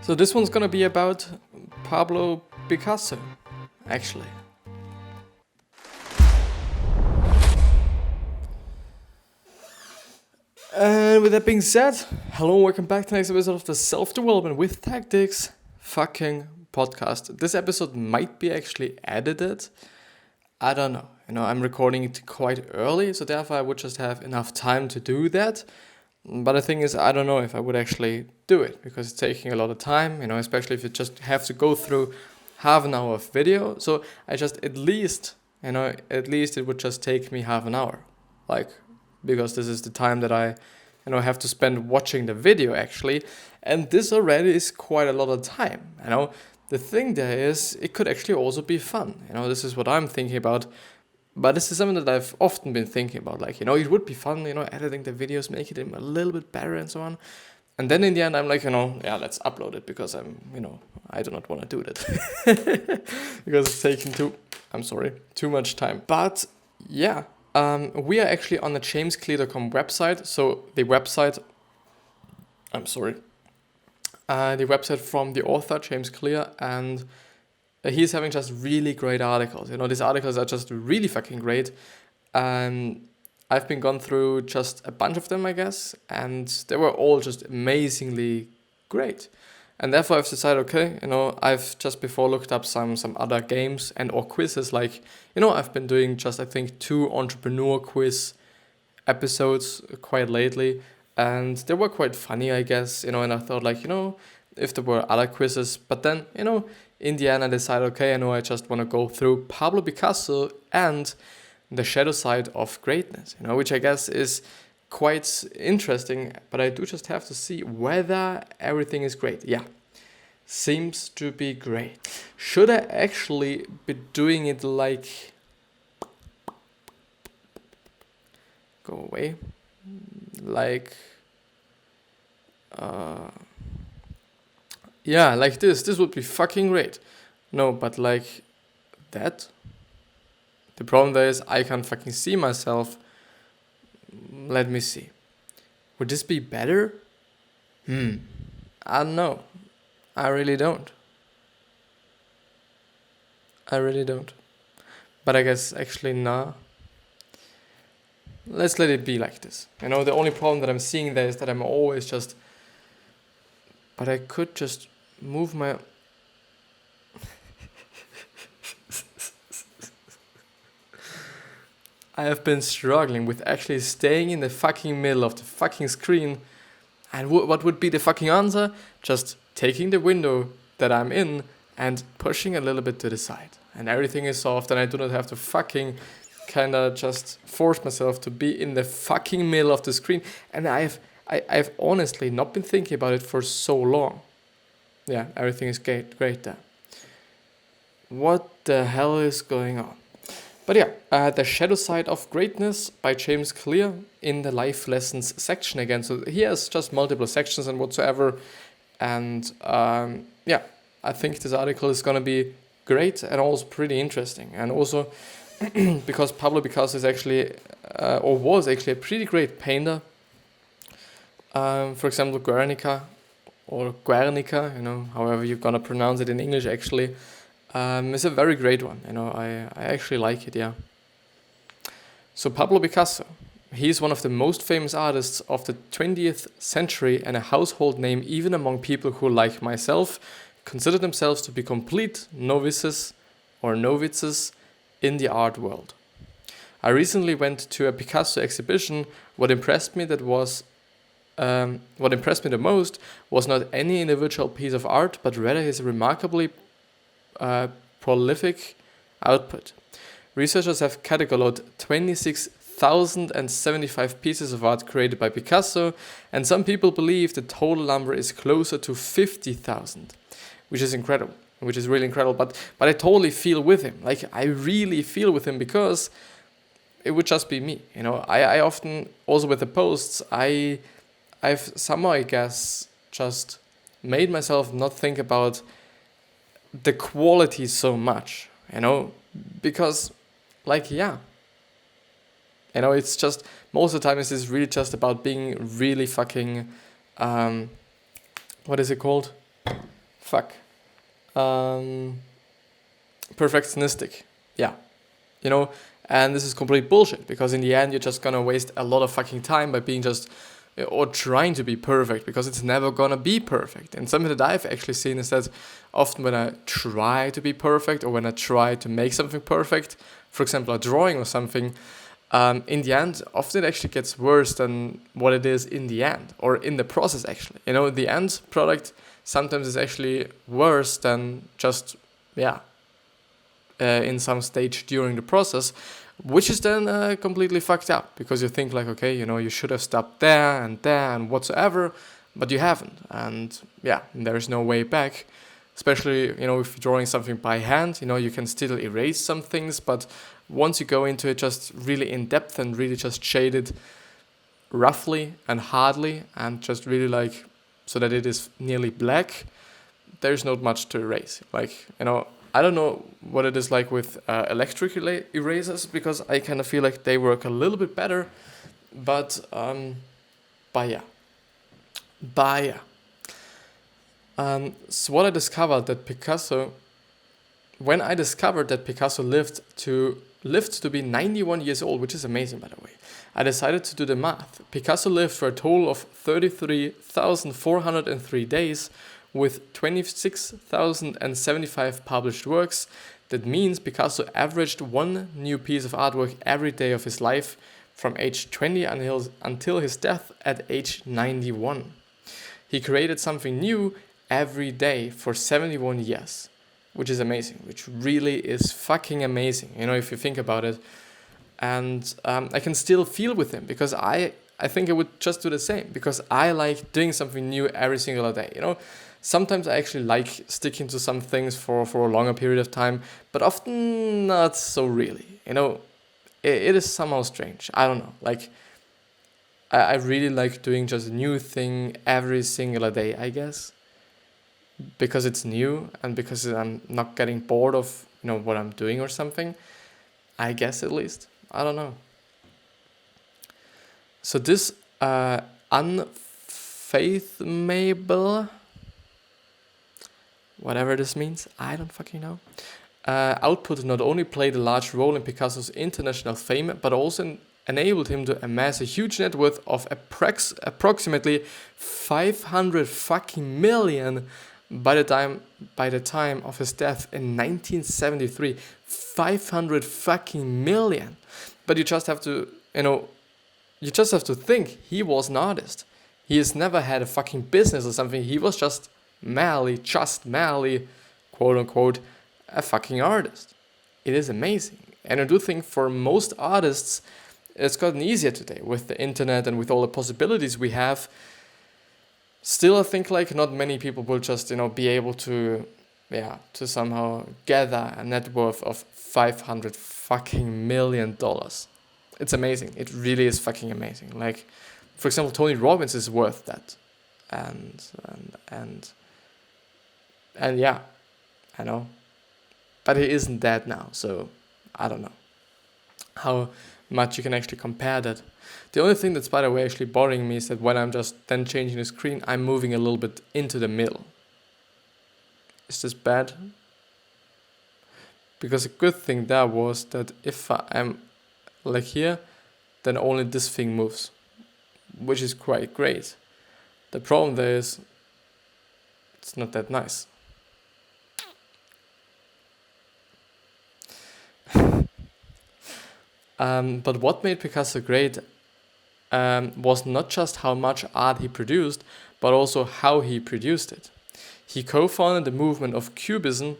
So this one's gonna be about Pablo Picasso, actually. And with that being said, hello and welcome back to the next episode of the Self-Development with Tactics fucking podcast. This episode might be actually edited. I don't know. I'm recording it quite early, so therefore I would just have enough time to do that. But the thing is, I don't know if I would actually do it because it's taking a lot of time, especially if you just have to go through half an hour of video. So I just at least it would just take me half an hour, because this is the time that I, have to spend watching the video actually. And this already is quite a lot of time, The thing there is, it could actually also be fun. This is what I'm thinking about. But this is something that I've often been thinking about. It would be fun, editing the videos, make it a little bit better and so on. And then in the end, I'm like, let's upload it because I do not want to do that. Because it's taking too much time. But yeah, we are actually on the jamesclear.com website. So the website from the author, James Clear, and he's having just really great articles. These articles are just really fucking great. I've been gone through just a bunch of them, I guess, and they were all just amazingly great. And therefore I've decided, I've just before looked up some other games and or quizzes. I've been doing just, I think, 2 entrepreneur quiz episodes quite lately. And they were quite funny, I guess, and I thought, if there were other quizzes. But then, in the end, I decided, I just want to go through Pablo Picasso and the shadow side of greatness, which I guess is quite interesting. But I do just have to see whether everything is great. Yeah, seems to be great. Should I actually be doing it go away? Like this would be fucking great. No, but like that. The problem there is I can't fucking see myself. Let me see. Would this be better? I don't know. I really don't. But I guess actually nah. Let's let it be like this. The only problem that I'm seeing there is that I'm always just... But I could just move my... I have been struggling with actually staying in the fucking middle of the fucking screen. And what would be the fucking answer? Just taking the window that I'm in and pushing a little bit to the side. And everything is soft and I do not have to fucking kind of just force myself to be in the fucking middle of the screen. And I've honestly not been thinking about it for so long. Yeah, everything is great there. What the hell is going on? But yeah, The Shadow Side of Greatness by James Clear in the Life Lessons section again. So he has just multiple sections and whatsoever. And I think this article is going to be great and also pretty interesting. And also because Pablo Picasso is actually, was actually a pretty great painter. For example, Guernica, however you're gonna pronounce it in English actually, is a very great one. I actually like it, yeah. So Pablo Picasso, he's one of the most famous artists of the 20th century and a household name even among people who, like myself, consider themselves to be complete novices in the art world. I recently went to a Picasso exhibition. What impressed me the most was not any individual piece of art, but rather his remarkably prolific output. Researchers have cataloged 26,075 pieces of art created by Picasso, and some people believe the total number is closer to 50,000, which is incredible, which is really incredible. But I totally feel with him. I really feel with him because it would just be me. I often, also with the posts, I've somehow, I guess, just made myself not think about the quality so much, because, it's just, most of the time it's just really just about being really fucking, what is it called? fuck, perfectionistic. Yeah, you know, and this is complete bullshit because in the end you're just gonna waste a lot of fucking time by being just or trying to be perfect because it's never gonna be perfect. And something that I've actually seen is that often when I try to be perfect or when I try to make something perfect, for example, a drawing or something, in the end, often it actually gets worse than what it is in the end or in the process actually. You know, the end product sometimes is actually worse than just, in some stage during the process, which is then completely fucked up because you think like, okay, you know, you should have stopped there and whatsoever, but you haven't. And yeah, there is no way back. Especially, you know, if you're drawing something by hand, you know, you can still erase some things, but once you go into it just really in depth and really just shade it roughly and hardly and just really like so that it is nearly black, there's not much to erase. Like, you know, I don't know what it is like with electric erasers because I kind of feel like they work a little bit better, but yeah. So what I discovered that Picasso, when I discovered that Picasso lived to be 91 years old, which is amazing by the way, I decided to do the math. Picasso lived for a total of 33,403 days with 26,075 published works. That means Picasso averaged one new piece of artwork every day of his life from age 20 until his death at age 91. He created something new every day for 71 years, which is amazing, which really is fucking amazing, you know, if you think about it. And I can still feel with him because I think I would just do the same because I like doing something new every single day, you know. Sometimes I actually like sticking to some things for a longer period of time, but often not so really, you know. It is somehow strange. I don't know, like I really like doing just a new thing every single day, I guess, because it's new and because I'm not getting bored of, you know, what I'm doing or something, I guess, at least. I don't know. So this unfathomable, whatever this means, I don't fucking know, output not only played a large role in Picasso's international fame, but also enabled him to amass a huge net worth of approximately 500 fucking million by the time of his death in 1973. 500 fucking million. But you just have to, you know, think he was an artist. He has never had a fucking business or something. He was just merely, quote unquote, a fucking artist. It is amazing. And I do think for most artists, it's gotten easier today with the internet and with all the possibilities we have. Still, I think like not many people will just, you know, be able to somehow gather a net worth of $500 fucking million. It's amazing. It really is fucking amazing. Like, for example, Tony Robbins is worth that. And yeah, I know. But he isn't dead now, so I don't know how much you can actually compare that. The only thing that's, by the way, actually bothering me is that when I'm just then changing the screen, I'm moving a little bit into the middle. Is this bad? Because a good thing there was that if I'm like here, then only this thing moves, which is quite great. The problem there is it's not that nice. But what made Picasso great was not just how much art he produced, but also how he produced it. He co-founded the movement of Cubism,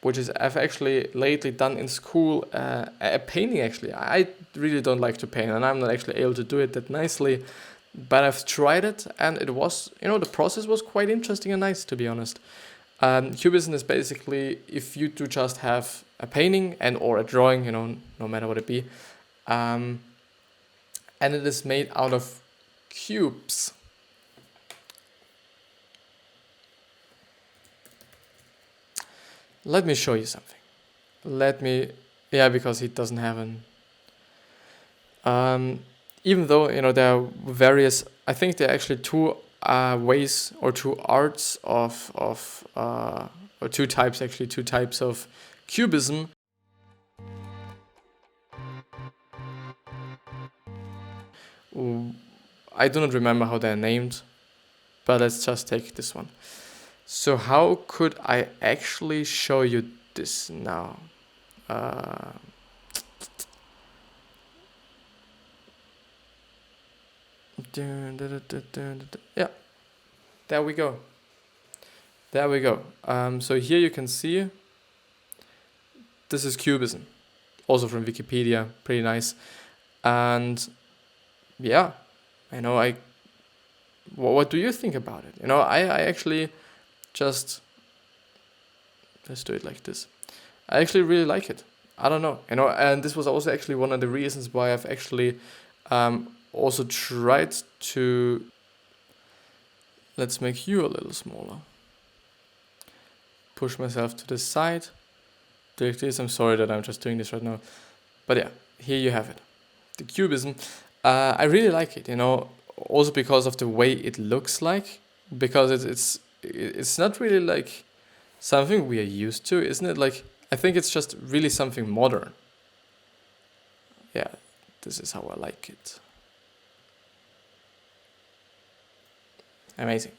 which is I've actually lately done in school a painting actually. I really don't like to paint and I'm not actually able to do it that nicely, but I've tried it and it was, you know, the process was quite interesting and nice, to be honest. Cubism is basically if you do just have a painting and or a drawing, you know, no matter what it be, and it is made out of cubes. Let me show you something. Because he doesn't have an. Even though, you know, there are various, I think there are actually two ways or two arts or two types of cubism. I do not remember how they're named, but let's just take this one. So how could I actually show you this now? Yeah, there we go. So here you can see this is cubism, also from Wikipedia, pretty nice. And yeah, what do you think about it? I actually just, let's do it like this. I actually really like it. I don't know, and this was also actually one of the reasons why I've actually also tried to, let's make you a little smaller. Push myself to the side. Do like this. I'm sorry that I'm just doing this right now. But yeah, here you have it. The cubism. I really like it, also because of the way it looks like. Because it's not really like something we are used to, isn't it? Like, I think it's just really something modern. Yeah, this is how I like it. Amazing.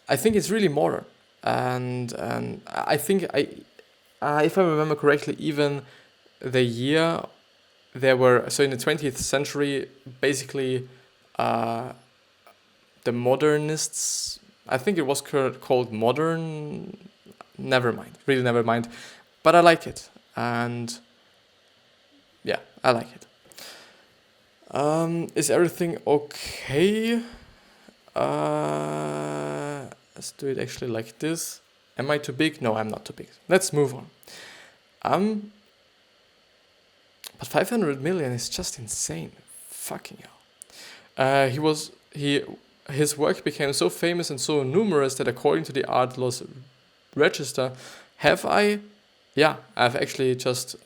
I think it's really modern. And I think if I remember correctly, even the year there were, so in the 20th century, basically the modernists, I think it was called modern, never mind, but I like it, and yeah, I like it. Is everything okay? Let's do it actually like this. Am I too big? No, I'm not too big. Let's move on. But 500 million is just insane. Fucking hell. His work became so famous and so numerous that according to the Art Loss Register, I've actually just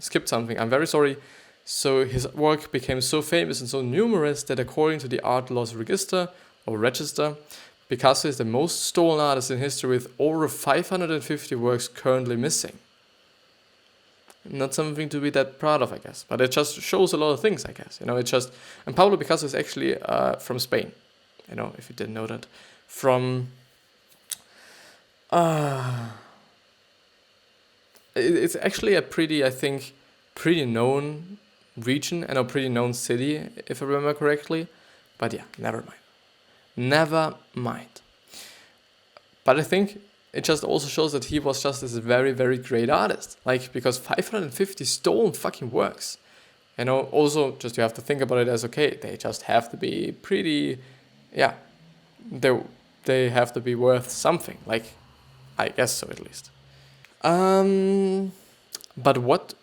skipped something. I'm very sorry. So his work became so famous and so numerous that according to the Art Loss Register, Picasso is the most stolen artist in history with over 550 works currently missing. Not something to be that proud of, I guess. But it just shows a lot of things, I guess. And Pablo Picasso is actually from Spain. If you didn't know that. From... it's actually a pretty known region and a pretty known city, if I remember correctly. But yeah, never mind. But I think it just also shows that he was just this very, very great artist. Like, because 550 stolen fucking works. Also, just you have to think about it as, okay, they just have to be pretty, yeah, they have to be worth something. Like, I guess so, at least. But what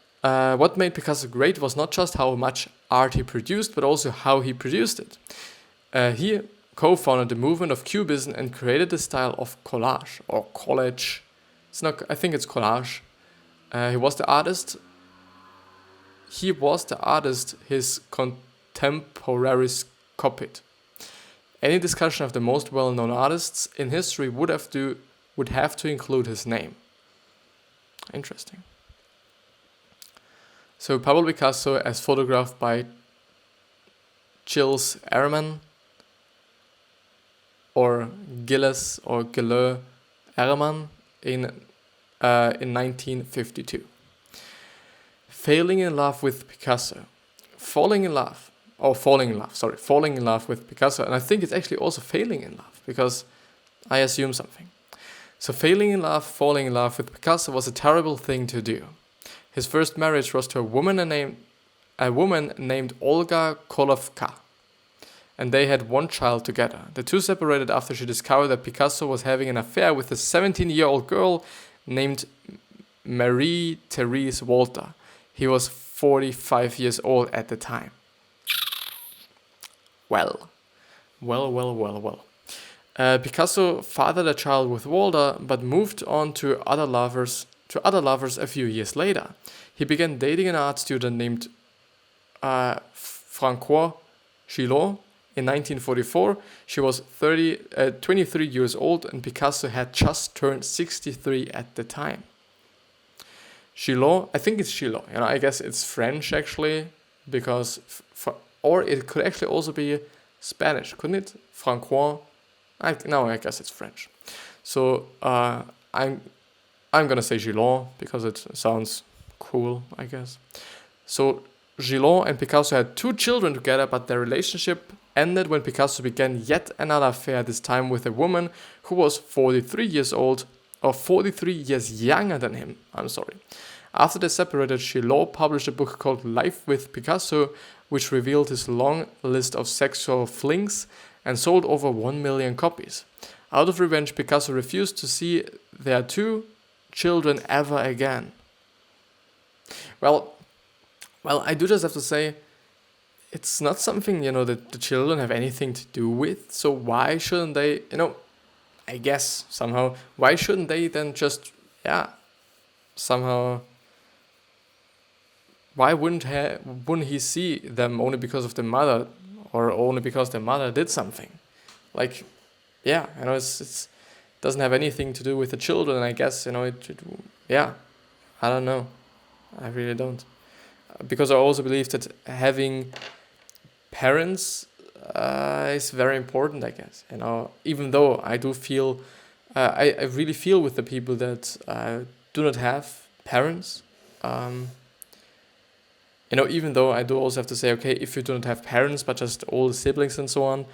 made Picasso great was not just how much art he produced, but also how he produced it. He co-founded the movement of Cubism and created the style of collage or collage. I think it's collage. He was the artist his contemporaries copied. Any discussion of the most well-known artists in history would have to include his name. Interesting. So Pablo Picasso, as photographed by Gilles Ehrman, or Gilles Ehrman in 1952. Falling in love with Picasso, and I think it's actually also failing in love, because I assume something. So falling in love with Picasso was a terrible thing to do. His first marriage was to a woman named Olga Kolovka, and they had one child together. The two separated after she discovered that Picasso was having an affair with a 17-year-old girl named Marie-Therese Walter. He was 45 years old at the time. Well. Picasso fathered a child with Walter, but moved on to other lovers a few years later. He began dating an art student named Francois Gillot In 1944, she was 23 years old, and Picasso had just turned 63 at the time. Gillot, I think it's Gillot, I guess it's French actually, because, or it could actually also be Spanish, couldn't it? Francois, I guess it's French. So I'm gonna say Gillot because it sounds cool, I guess. So Gillot and Picasso had 2 children together, but their relationship ended when Picasso began yet another affair, this time with a woman who was 43 years old, or 43 years younger than him. After they separated, Gillot published a book called Life with Picasso, which revealed his long list of sexual flings and sold over 1 million copies. Out of revenge, Picasso refused to see their 2 children ever again. Well, I do just have to say, it's not something, that the children have anything to do with, so why shouldn't they, I guess, somehow, why shouldn't they then just, somehow, why wouldn't he see them only because of the mother, or only because the mother did something? Like, it doesn't have anything to do with the children, I guess, I don't know. I really don't. Because I also believe that having parents is very important, I guess. Even though I do feel, I really feel with the people that do not have parents. Even though I do also have to say, okay, if you do not have parents, but just all the siblings and so on,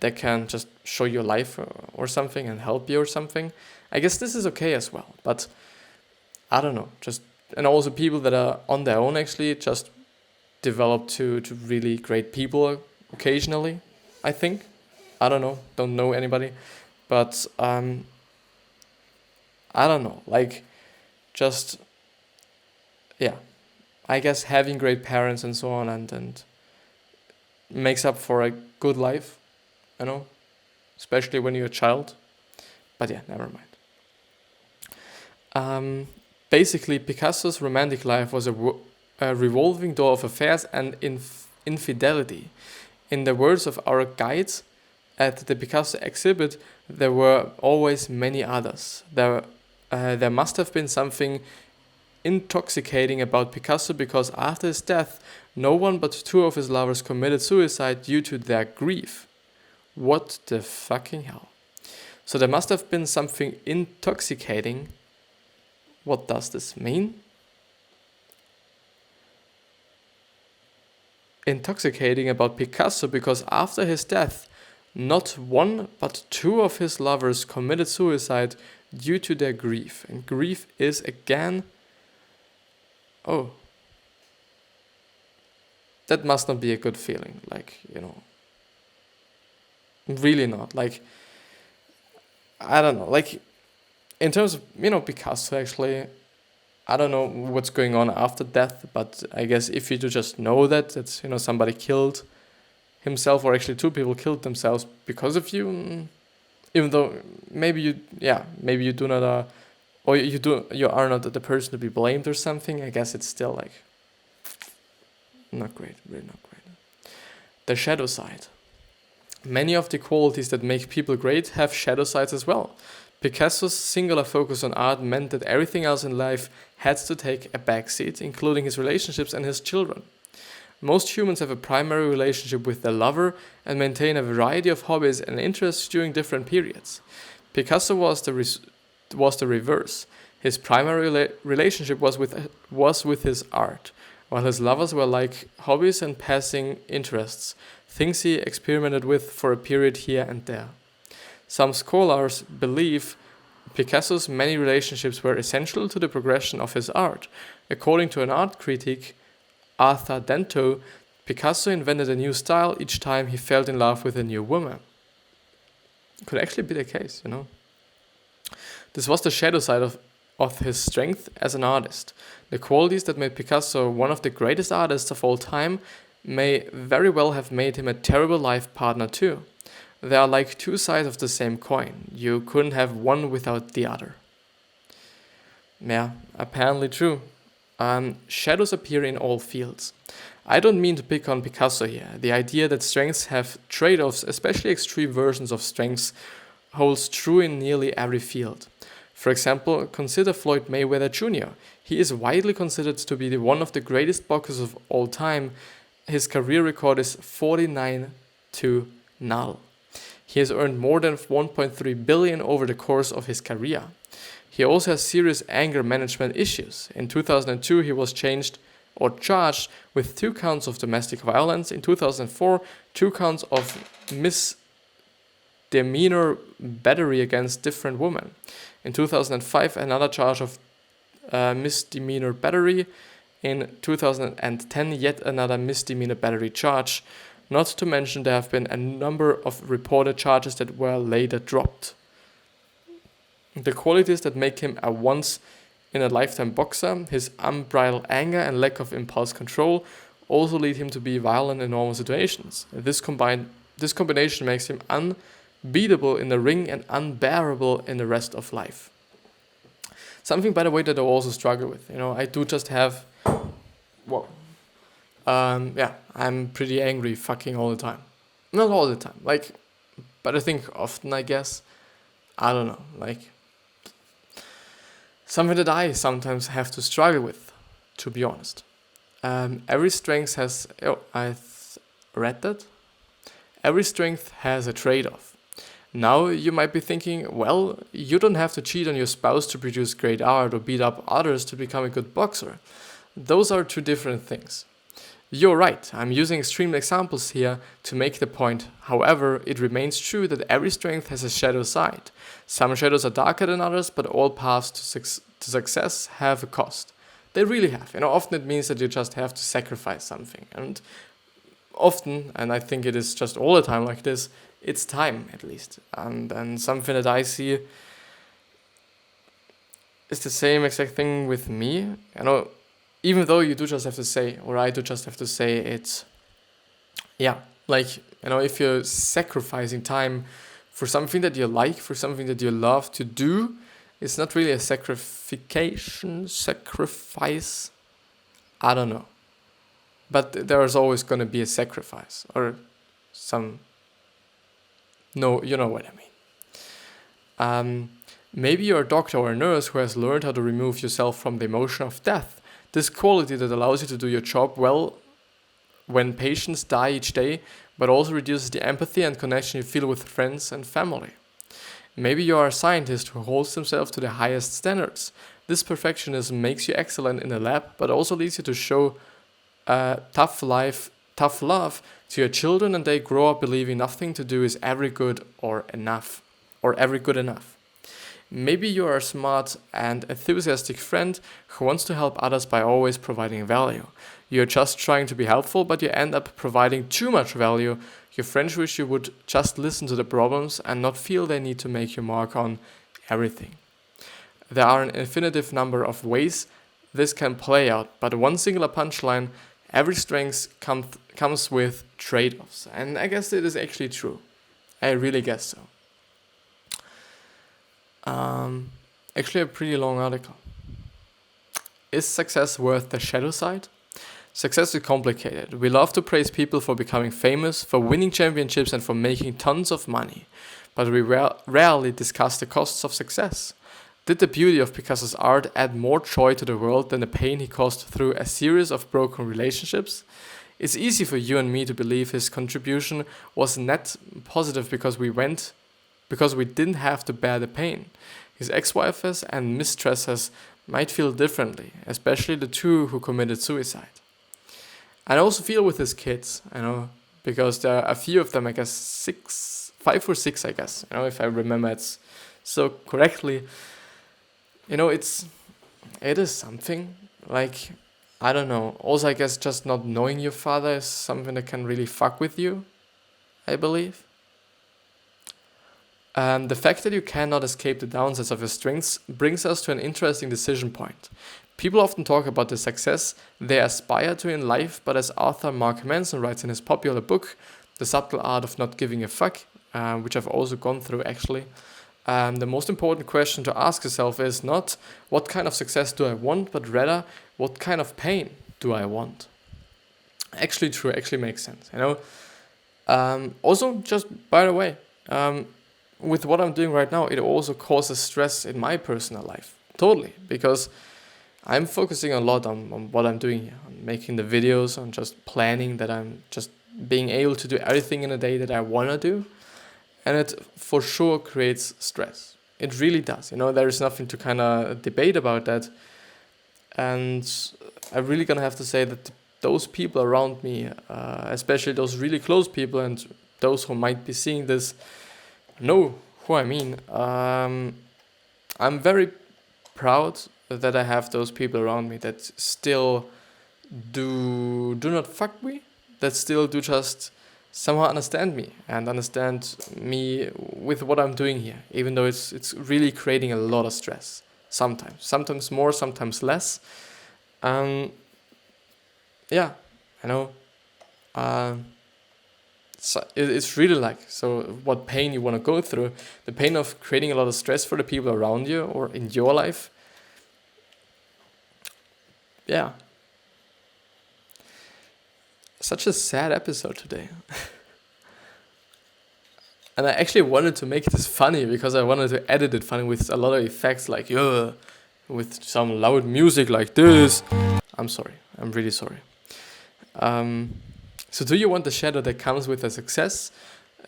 that can just show your life or something and help you or something, I guess this is okay as well. But I don't know, and also people that are on their own actually just develop to really great people occasionally, I think. I don't know anybody, but I don't know, I guess having great parents and so on and makes up for a good life, especially when you're a child. But never mind. Basically, Picasso's romantic life was a revolving door of affairs and infidelity. In the words of our guides at the Picasso exhibit, there were always many others. There must have been something intoxicating about Picasso, because after his death, no one but 2 of his lovers committed suicide due to their grief. What the fucking hell? So there must have been something intoxicating. What does this mean? Intoxicating about Picasso, because after his death, not 1 but 2 of his lovers committed suicide due to their grief. And grief is again, that must not be a good feeling. Really not. I don't know. In terms of, Picasso, actually, I don't know what's going on after death, but I guess if you do just know that somebody killed himself, or actually 2 people killed themselves because of you, even though maybe you do not, or you are not the person to be blamed or something, I guess it's still not great, really not great. The shadow side. Many of the qualities that make people great have shadow sides as well. Picasso's singular focus on art meant that everything else in life had to take a backseat, including his relationships and his children. Most humans have a primary relationship with their lover and maintain a variety of hobbies and interests during different periods. Picasso was the reverse. His primary relationship was with his art, while his lovers were like hobbies and passing interests, things he experimented with for a period here and there. Some scholars believe Picasso's many relationships were essential to the progression of his art. According to an art critic, Arthur Dento, Picasso invented a new style each time he fell in love with a new woman. It could actually be the case, This was the shadow side of his strength as an artist. The qualities that made Picasso one of the greatest artists of all time may very well have made him a terrible life partner too. They are like 2 sides of the same coin. You couldn't have one without the other. Yeah, apparently true. Shadows appear in all fields. I don't mean to pick on Picasso here. The idea that strengths have trade-offs, especially extreme versions of strengths, holds true in nearly every field. For example, consider Floyd Mayweather Jr. He is widely considered to be one of the greatest boxers of all time. His career record is 49-0. He has earned more than 1.3 billion over the course of his career. He also has serious anger management issues. In 2002, he was charged with 2 counts of domestic violence. In 2004, 2 counts of misdemeanor battery against different women. In 2005, another charge of misdemeanor battery. In 2010, yet another misdemeanor battery charge. Not to mention there have been a number of reported charges that were later dropped. The qualities that make him a once-in-a-lifetime boxer, his unbridled anger and lack of impulse control, also lead him to be violent in normal situations. This combination makes him unbeatable in the ring and unbearable in the rest of life. Something, by the way, that I also struggle with. I do just have... I'm pretty angry fucking all the time. Not all the time, but I think often, I guess. I don't know, something that I sometimes have to struggle with, to be honest. Every strength has... read that? Every strength has a trade-off. Now you might be thinking, well, you don't have to cheat on your spouse to produce great art or beat up others to become a good boxer. Those are 2 different things. You're right, I'm using extreme examples here to make the point. However, it remains true that every strength has a shadow side. Some shadows are darker than others, but all paths to success have a cost. They really have. Often it means that you just have to sacrifice something. And often, and I think it is just all the time like this, it's time at least. And something that I see is the same exact thing with me. Even though you do just have to say, or I do just have to say, it's, if you're sacrificing time for something that you like, for something that you love to do, it's not really a sacrifice, I don't know. But there is always going to be a sacrifice, or you know what I mean. Maybe you're a doctor or a nurse who has learned how to remove yourself from the emotion of death. This quality that allows you to do your job well when patients die each day, but also reduces the empathy and connection you feel with friends and family. Maybe you are a scientist who holds himself to the highest standards. This perfectionism makes you excellent in the lab, but also leads you to show tough love to your children, and they grow up believing nothing to do is ever good enough. Maybe you are a smart and enthusiastic friend who wants to help others by always providing value. You're just trying to be helpful, but you end up providing too much value. Your friends wish you would just listen to the problems and not feel they need to make your mark on everything. There are an infinite number of ways this can play out, but one singular punchline: every strength comes with trade-offs. And I guess it is actually true. I really guess so. Actually a pretty long article. Is success worth the shadow side? Success is complicated. We love to praise people for becoming famous, for winning championships, and for making tons of money. But we rarely discuss the costs of success. Did the beauty of Picasso's art add more joy to the world than the pain he caused through a series of broken relationships? It's easy for you and me to believe his contribution was net positive because we didn't have to bear the pain. His ex-wives and mistresses might feel differently, especially the 2 who committed suicide. I also feel with his kids, because there are a few of them, I guess 5 or 6, I guess, if I remember it so correctly. It is something, I don't know. Also, I guess just not knowing your father is something that can really fuck with you, I believe. The fact that you cannot escape the downsides of your strengths brings us to an interesting decision point. People often talk about the success they aspire to in life, but as author Mark Manson writes in his popular book, The Subtle Art of Not Giving a Fuck, which I've also gone through actually, the most important question to ask yourself is not what kind of success do I want, but rather what kind of pain do I want? actually true, actually makes sense, you know. Also, just by the way, with what I'm doing right now, it also causes stress in my personal life, totally, because I'm focusing a lot on what I'm doing here, on making the videos, on just planning that I'm just being able to do everything in a day that I want to do. And it for sure creates stress. It really does. You know, there's nothing to kind of debate about that. And I'm really going to have to say that those people around me, especially those really close people and those who might be seeing this, know who I mean. I'm very proud that I have those people around me that still do not fuck me, that still do just somehow understand me and understand me with what I'm doing here, even though it's really creating a lot of stress. Sometimes more, sometimes less. Yeah, I know. So it's really like, so what pain you want to go through, the pain of creating a lot of stress for the people around you or in your life. Yeah. Such a sad episode today. And I actually wanted to make this funny because I wanted to edit it funny with a lot of effects like, with some loud music like this. I'm sorry. I'm really sorry. So do you want the shadow that comes with the success?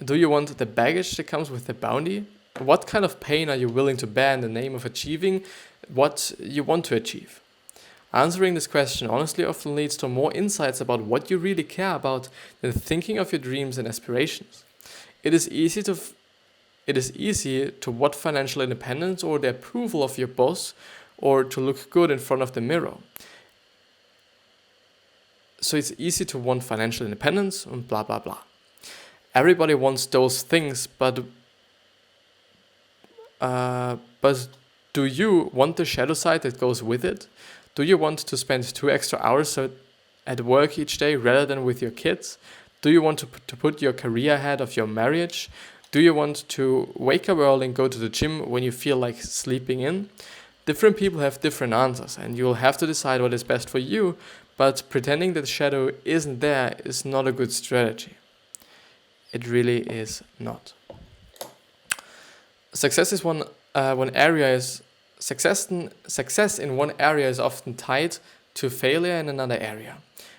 Do you want the baggage that comes with the bounty? What kind of pain are you willing to bear in the name of achieving what you want to achieve? Answering this question honestly often leads to more insights about what you really care about than thinking of your dreams and aspirations. It is easy to want financial independence or the approval of your boss or to look good in front of the mirror. So it's easy to want financial independence and blah blah blah. Everybody wants those things, but do you want the shadow side that goes with it? Do you want to spend 2 extra hours at work each day rather than with your kids? Do you want to put your career ahead of your marriage? Do you want to wake up early and go to the gym when you feel like sleeping in? Different people have different answers, and you'll have to decide what is best for you, but pretending that the shadow isn't there is not a good strategy. It really is not. Success in one area is often tied to failure in another area,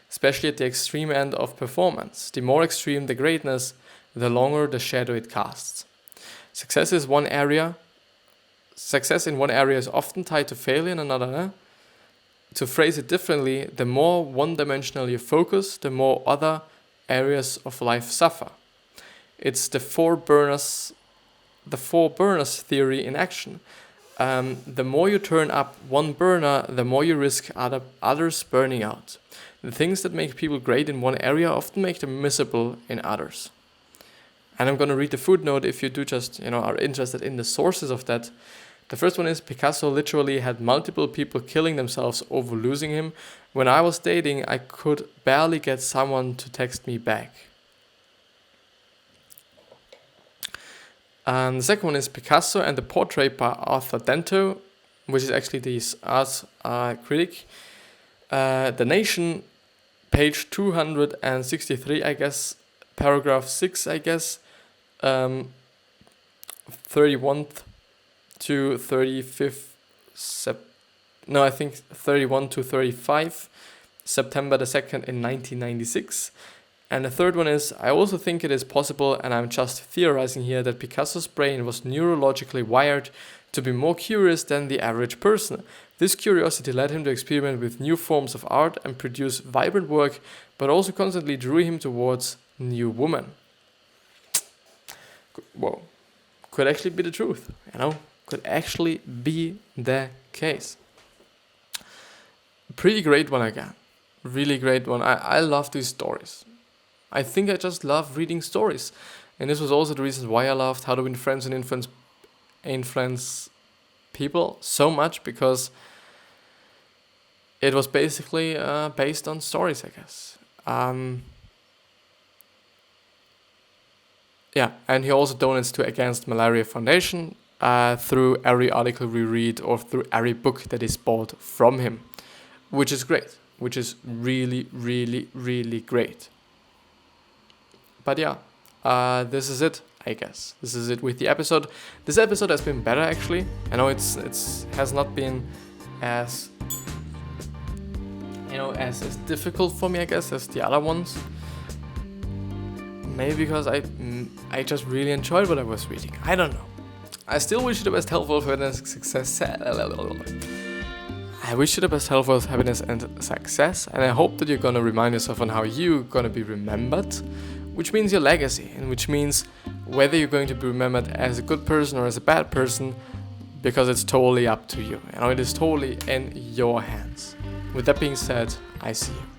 especially at the extreme end of performance. The more extreme the greatness, the longer the shadow it casts. Success in one area is often tied to failure in another. To phrase it differently, the more one-dimensional you focus, the more other areas of life suffer. It's the four burners theory in action. The more you turn up one burner, the more you risk others burning out. The things that make people great in one area often make them miserable in others. And I'm going to read the footnote if you do just, are interested in the sources of that. The first one is Picasso literally had multiple people killing themselves over losing him. When I was dating, I could barely get someone to text me back. And the second one is Picasso and the portrait by Arthur Dento, which is actually the art critic. The Nation, page 263, I guess, paragraph 6, I guess, 31 to 35, 31 to 35, September the 2nd in 1996. And the third one is, I also think it is possible, and I'm just theorizing here, that Picasso's brain was neurologically wired to be more curious than the average person. This curiosity led him to experiment with new forms of art and produce vibrant work, but also constantly drew him towards new women. Whoa. Could actually be the truth, Could actually be the case. Pretty great one again. Really great one. I love these stories. I think I just love reading stories. And this was also the reason why I loved How to Win Friends and Influence People so much, because it was basically based on stories, I guess. Yeah, and he also donates to Against Malaria Foundation through every article we read or through every book that is bought from him, which is great. which is really, really, really great. But yeah, this is it, I guess. This is it with the episode. This episode has been better, actually. I know it's has not been as as difficult for me, I guess, as the other ones. Maybe because I just really enjoyed what I was reading. I don't know. I still wish you the best health, wealth, happiness, success. I wish you the best health, wealth, happiness, and success. And I hope that you're gonna remind yourself on how you're gonna be remembered, which means your legacy, and which means whether you're going to be remembered as a good person or as a bad person, because it's totally up to you. It is totally in your hands. With that being said, I see you.